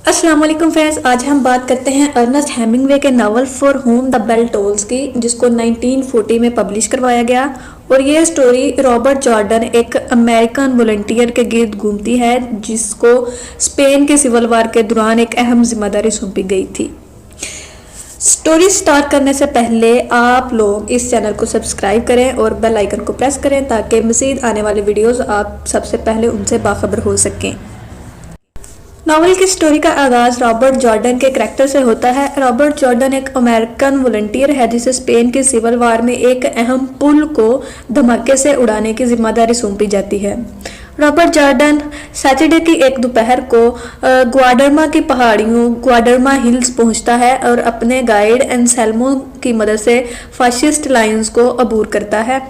अस्सलाम वालेकुम फ्रेंड्स, आज हम बात करते हैं अर्नेस्ट हेमिंगवे के novel for whom the bell tolls की, जिसको 1940 में पब्लिश करवाया गया। और ये स्टोरी रॉबर्ट जॉर्डन, एक अमेरिकन वॉलंटियर के गिर्द घूमती है जिसको स्पेन के सिविल वार के दौरान एक अहम जिम्मेदारी सौंपी गई थी। स्टोरी स्टार्ट करने से पहले आप लोग इस चैनल को सब्सक्राइब करें और बेल आइकन को प्रेस करें ताकि मज़ीद आने वाले वीडियोस आप सबसे पहले उनसे बाखबर हो सकें। नॉवल की स्टोरी का आगाज रॉबर्ट जॉर्डन के करैक्टर से होता है। रॉबर्ट जॉर्डन एक अमेरिकन वॉलंटियर है जिसे स्पेन के सिविल वार में एक अहम पुल को धमाके से उड़ाने की जिम्मेदारी सौंपी जाती है। रॉबर्ट जॉर्डन सैटरडे की एक दोपहर को ग्वाडरमा की पहाड़ियों ग्वाडरमा हिल्स पहुंचता है और अपने गाइड एंसेल्मो की मदद से फाशिस्ट लाइन्स को अबूर करता है।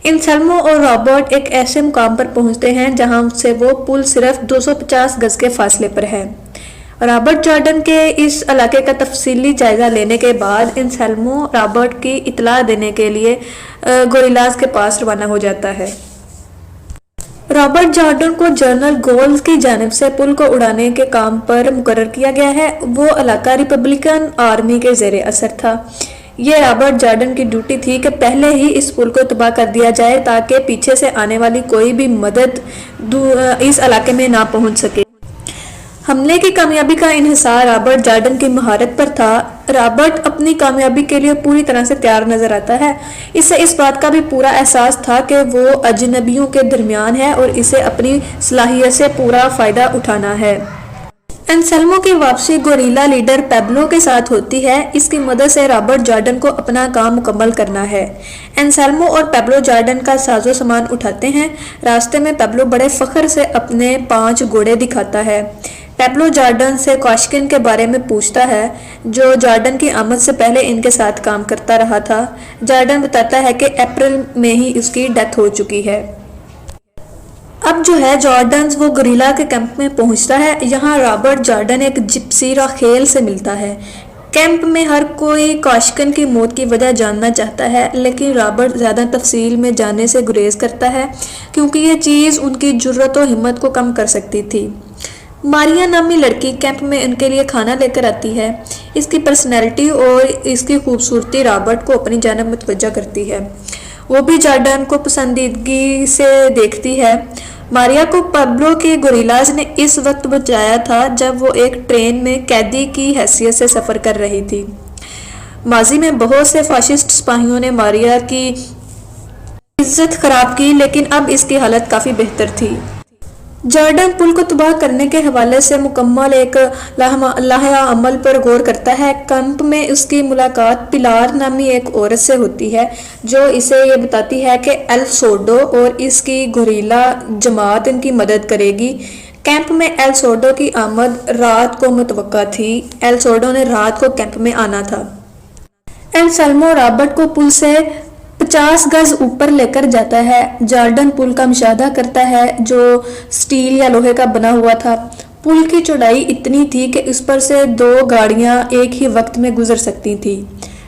एंसेल्मो और रॉबर्ट एक ऐसे मुकाम पर पहुंचते हैं जहां से वो पुल सिर्फ 250 गज के फासले पर है। रॉबर्ट जॉर्डन के इस इलाके का तफसीली जायजा लेने के बाद एंसेल्मो रॉबर्ट की इतला देने के लिए गोरिल्लास के पास रवाना हो जाता है। रॉबर्ट जॉर्डन को जनरल गोल्स की जानिब से पुल को उड़ाने के काम पर मुकर्रर किया गया है। वो इलाका रिपब्लिकन आर्मी के ज़ेरे असर था। ये रॉबर्ट जॉर्डन की ड्यूटी थी कि पहले ही इस पुल को तबाह कर दिया जाए ताकि पीछे से आने वाली कोई भी मदद इस इलाके में ना पहुंच सके। हमले की कामयाबी का इन्हिसार रॉबर्ट जॉर्डन की महारत पर था। रॉबर्ट अपनी कामयाबी के लिए पूरी तरह से तैयार नजर आता है। इससे इस बात का भी पूरा एहसास था कि वो अजनबियों के दरमियान है और इसे अपनी सलाहियत से पूरा फायदा उठाना है। एंसेल्मो की वापसी गोरिल्ला लीडर पेब्लो के साथ होती है। इसकी मदद से रॉबर्ट जॉर्डन को अपना काम मुकम्मल करना है। एंसेल्मो और पेब्लो जॉर्डन का साजो सामान उठाते हैं। रास्ते में पेब्लो बड़े फख्र से अपने 5 घोड़े दिखाता है। पेब्लो जॉर्डन से कॉशकिन के बारे में पूछता है जो जॉर्डन की आमद से पहले इनके साथ काम करता रहा था। जॉर्डन बताता है कि अप्रैल में ही उसकी डेथ हो चुकी है। अब जो है जॉर्डन वो गोरिल्ला के कैंप में पहुंचता है। यहाँ रॉबर्ट जॉर्डन एक जिप्सी राखेल से मिलता है। कैंप में हर कोई कॉशकिन की मौत की वजह जानना चाहता है, लेकिन रॉबर्ट ज़्यादा तफसील में जानने से गुरेज करता है क्योंकि ये चीज़ उनकी जुर्रत और हिम्मत को कम कर सकती थी। मारिया नामी लड़की कैंप में उनके लिए खाना लेकर आती है। इसकी पर्सनैलिटी और इसकी खूबसूरती रॉबर्ट को अपनी जानब मुतवज्जा करती है। वो भी जॉर्डन को पसंदीदगी से देखती है। मारिया को पेब्लो के गोरिल्लाज ने इस वक्त बचाया था जब वो एक ट्रेन में कैदी की हैसियत से सफ़र कर रही थी। माजी में बहुत से फाशिस्ट सिपाहियों ने मारिया की इज्जत खराब की, लेकिन अब इसकी हालत काफ़ी बेहतर थी। जॉर्डन पुल को तबाह करने के हवाले से मुकम्मल एक लाहा अमल पर गौर करता है। कैंप में उसकी मुलाकात पिलार नामी एक औरत से होती है जो इसे ये बताती है कि एल सोडो और इसकी गोरिल्ला जमात इनकी मदद करेगी। कैंप में एल सोडो की आमद रात को मुतवक्का थी। एल सोडो ने रात को कैंप में आना था। एंसेल्मो रॉबर्ट को पुल से 50 गज ऊपर लेकर जाता है। जॉर्डन पुल का मुशाहदा करता है जो स्टील या लोहे का बना हुआ था। पुल की चौड़ाई इतनी थी कि उस पर से 2 गाड़ियां एक ही वक्त में गुजर सकती थी।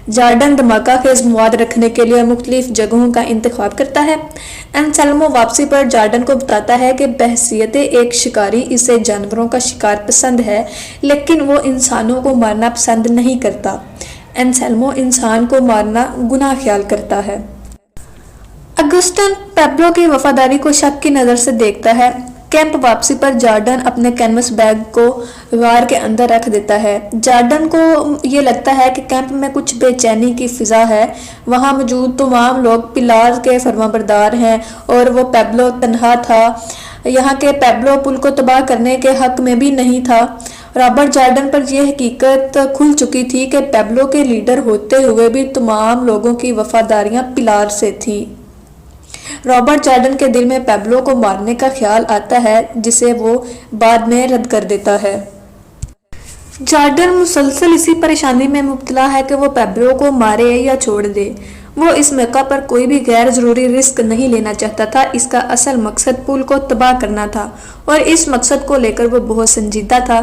जॉर्डन धमाका खेज मवाद रखने के लिए मुख्तलिफ जगहों का इंतखाब करता है। एंसेल्मो वापसी पर जॉर्डन को बताता है कि बहसीयत एक शिकारी इसे जानवरों का शिकार पसंद है, लेकिन वो इंसानों को मारना पसंद नहीं करता। एंसेल्मो इंसान को मारना गुनाह ख्याल करता है। अगस्टन पेब्लो की वफादारी को शक की नज़र से देखता है। कैंप वापसी पर जॉर्डन अपने कैनवस बैग को गार के अंदर रख देता है। जॉर्डन को ये लगता है कि कैंप में कुछ बेचैनी की फिजा है। वहाँ मौजूद तमाम लोग पिलार के फरमाबरदार हैं और वो पेब्लो तन्हा था। यहाँ के पेब्लो पुल को तबाह करने के हक में भी नहीं था। रॉबर्ट जॉर्डन पर यह हकीकत खुल चुकी थी कि पेब्लो के लीडर होते हुए भी तमाम लोगों की वफादारियां पिलार से थी। रॉबर्ट जॉर्डन के दिल में पेब्लो को मारने का ख्याल आता है जिसे वो बाद में रद्द कर देता है। जॉर्डन मुसलसल इसी परेशानी में मुब्तला है कि वो पेब्लो को मारे या छोड़ दे। वो इस मौका पर कोई भी गैर ज़रूरी रिस्क नहीं लेना चाहता था। इसका असल मकसद पुल को तबाह करना था और इस मकसद को लेकर वो बहुत संजीदा था।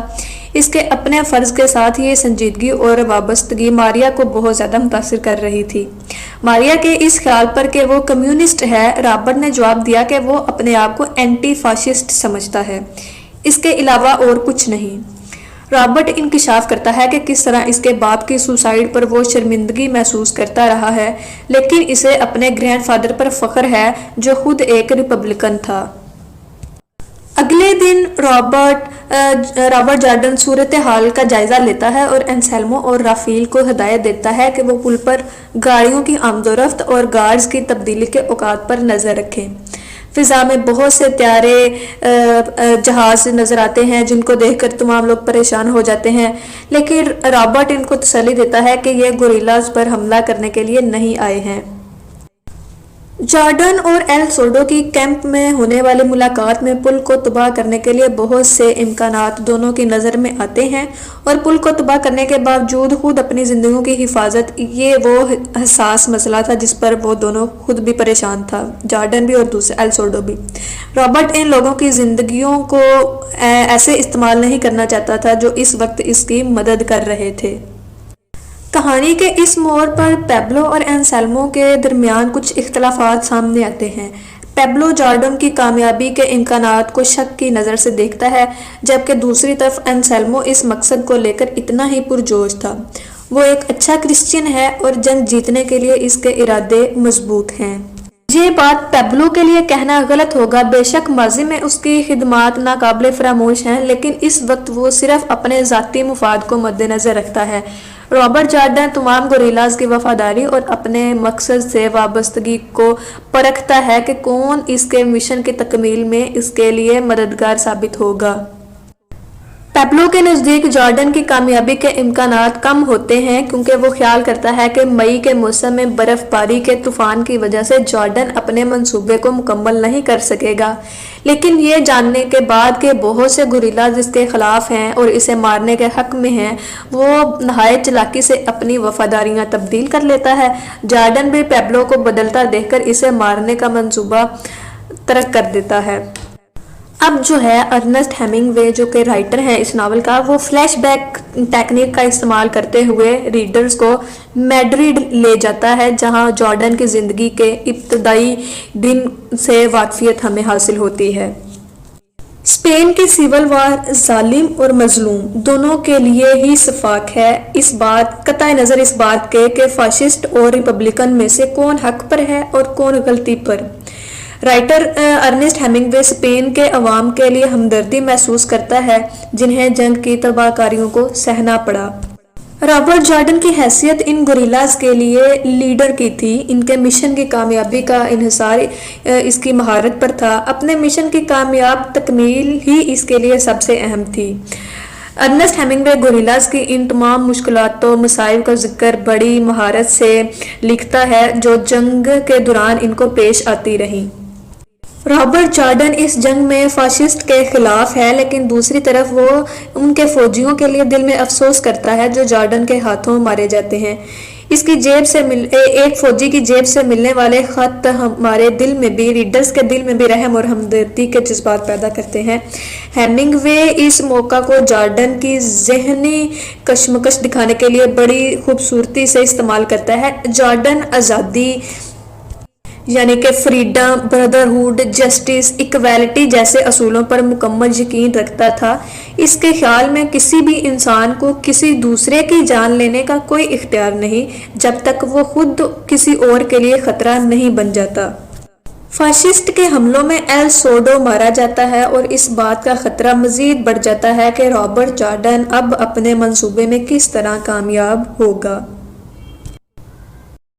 इसके अपने फ़र्ज़ के साथ ये संजीदगी और वाबस्तगी मारिया को बहुत ज़्यादा मुतासिर कर रही थी। मारिया के इस ख्याल पर कि वो कम्युनिस्ट है, रॉबर्ट ने जवाब दिया कि वो अपने आप को एंटी फाशिस्ट समझता है, इसके अलावा और कुछ नहीं। रॉबर्ट इंकशाफ करता है कि किस तरह इसके बाप की सुसाइड पर वो शर्मिंदगी महसूस करता रहा है, लेकिन इसे अपने ग्रैंडफादर पर फख्र है जो खुद एक रिपब्लिकन था। अगले दिन रॉबर्ट जॉर्डन सूरत हाल का जायजा लेता है और एंसेल्मो और राफेल को हिदायत देता है कि वो पुल पर गाड़ियों की आमदोरफ्त और गार्ड्स की तब्दीली के औकात पर नजर रखें। फिजा में बहुत से प्यारे जहाज नजर आते हैं जिनको देखकर तमाम लोग परेशान हो जाते हैं, लेकिन रॉबर्ट इनको तसल्ली देता है कि ये गोरिल्लाज पर हमला करने के लिए नहीं आए हैं। जॉर्डन और एल सोडो की कैंप में होने वाली मुलाकात में पुल को तबाह करने के लिए बहुत से इम्कानात दोनों की नज़र में आते हैं, और पुल को तबाह करने के बावजूद खुद अपनी ज़िंदगियों की हिफाजत, ये वो हसास मसला था जिस पर वो दोनों खुद भी परेशान था, जॉर्डन भी और दूसरे एल सोडो भी। रॉबर्ट इन लोगों की ज़िंदगियों को ऐसे इस्तेमाल नहीं करना चाहता था जो इस वक्त इसकी मदद कर रहे थे। कहानी के इस मोड़ पर पेब्लो और एंसेल्मो के दरमियान कुछ इख्तलाफात सामने आते हैं। पेब्लो जॉर्डन की कामयाबी के इम्कानात को शक की नज़र से देखता है, जबकि दूसरी तरफ एंसेल्मो इस मकसद को लेकर इतना ही पुरजोश था। वो एक अच्छा क्रिश्चियन है और जंग जीतने के लिए इसके इरादे मजबूत हैं। ये बात पेब्लो के लिए कहना गलत होगा, बेशक माजी में उसकी खिदमात नाकाबिले फरामोश हैं, लेकिन इस वक्त वो सिर्फ अपने ज़ाती मुफाद को मद्देनज़र रखता है। रॉबर्ट जॉर्डन तमाम गोरिल्लाज की वफादारी और अपने मकसद से वाबस्तगी को परखता है कि कौन इसके मिशन की तकमील में इसके लिए मददगार साबित होगा। पेब्लो के नज़दीक जॉर्डन की कामयाबी के इम्कानात कम होते हैं, क्योंकि वो ख्याल करता है कि मई के मौसम में बर्फबारी के तूफान की वजह से जॉर्डन अपने मंसूबे को मुकम्मल नहीं कर सकेगा। लेकिन ये जानने के बाद कि बहुत से गोरिल्लाज इसके खिलाफ हैं और इसे मारने के हक में हैं, वो नहायत चालाकी से अपनी वफादारियां तब्दील कर लेता है। जॉर्डन भी पेब्लो को बदलता देखकर इसे मारने का मंसूबा तर्क कर देता है। अब जो है अर्नेस्ट हेमिंगवे जो कि राइटर हैं इस नावल का, वो फ्लैशबैक टेक्निक का इस्तेमाल करते हुए रीडर्स को मैड्रिड ले जाता है, जहां जॉर्डन की ज़िंदगी के इब्तदाई दिन से वाकफियत हमें हासिल होती है। स्पेन की सिविल वार जालिम और मजलूम दोनों के लिए ही सफाक है। इस बात कतई नज़र इस बात के फाशिस्ट और रिपब्लिकन में से कौन हक पर है और कौन गलती पर। राइटर अर्नेस्ट हेमिंगवे स्पेन के अवाम के लिए हमदर्दी महसूस करता है जिन्हें जंग की तबाहकारियों को सहना पड़ा। रॉबर्ट जॉर्डन की हैसियत इन गोरिल्लाज के लिए लीडर की थी। इनके मिशन की कामयाबी का इन्हिसार इसकी महारत पर था। अपने मिशन की कामयाब तकमील ही इसके लिए सबसे अहम थी। अर्नेस्ट हेमिंगवे गोरिल्लाज की इन तमाम मुश्किलात और मसाइब का जिक्र बड़ी महारत से लिखता है जो जंग के दौरान इनको पेश आती रही। रॉबर्ट जॉर्डन इस जंग में फाशिस्ट के खिलाफ है, लेकिन दूसरी तरफ वो उनके फौजियों के लिए दिल में अफसोस करता है जो जॉर्डन के हाथों मारे जाते हैं। इसकी जेब से एक फौजी की जेब से मिलने वाले खत हमारे दिल में भी, रीडर्स के दिल में भी रहम और हमदर्दी के जज्बात पैदा करते हैं। हेमिंगवे इस मौका को जॉर्डन की जहनी कशमकश दिखाने के लिए बड़ी खूबसूरती से इस्तेमाल करता है। जॉर्डन आज़ादी यानी कि फ्रीडम, ब्रदरहुड, जस्टिस, इक्वालिटी जैसे असूलों पर मुकम्मल यकीन रखता था। इसके ख्याल में किसी भी इंसान को किसी दूसरे की जान लेने का कोई इख्तियार नहीं जब तक वो खुद किसी और के लिए खतरा नहीं बन जाता। फाशिस्ट के हमलों में एल सोडो मारा जाता है और इस बात का खतरा मजीद बढ़ जाता है कि रॉबर्ट जॉर्डन अब अपने मंसूबे में किस तरह कामयाब होगा।